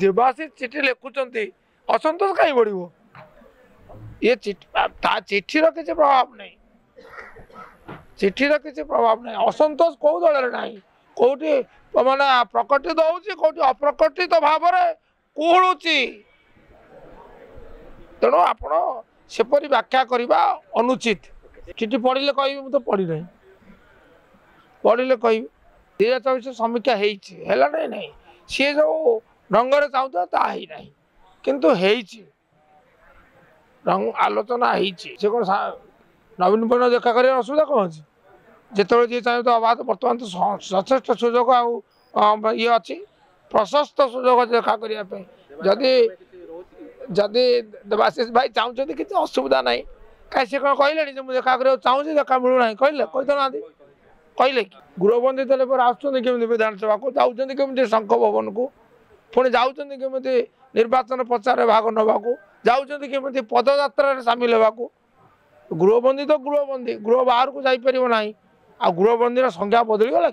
देवाशीष चिठी लिखुंट असंतोष कहीं बढ़ ये चिठीर किसी प्रभाव नहीं चिठीर किसी प्रभाव नहीं असंतोष कौ दल ना कौटी माने प्रकटित होती अप्रकटित भाव कुहलुची तेणु आपण सेपरी व्याख्या करवा अनुचित चिठी पढ़ले कह तो पढ़ी ना पढ़ले कह 2024 समीक्षा है नहीं सी जो रंग चाहता ताही ना किंतु रंग आलोचना से कौन नवीन पन्न देखा कर असुविधा कौन अच्छी जिते जी चाहिए तो अबाध बर्तमान तो यथेष सुजोग ये अच्छी प्रशस्त सुजोग देखा करने जदि जदि देवाशीष भाई चाहते कि असुविधा ना कहीं से कौन कहले मुझे देखा कर चाहूँगी देखा मिलूना कहले कही ना कहले कि गृहबंदी देने पर आसुँच विधानसभा को जाऊँच केमी शंख भवन को पुणी जाऊँच केमी निर्वाचन प्रचार भाग नवाक जाऊँच केमी पदयात्रा सामिल होगा गृहबंदी तो गृहबंदी गृह बाहर को जापर ना आ गृहबंदी संख्या बदली गला।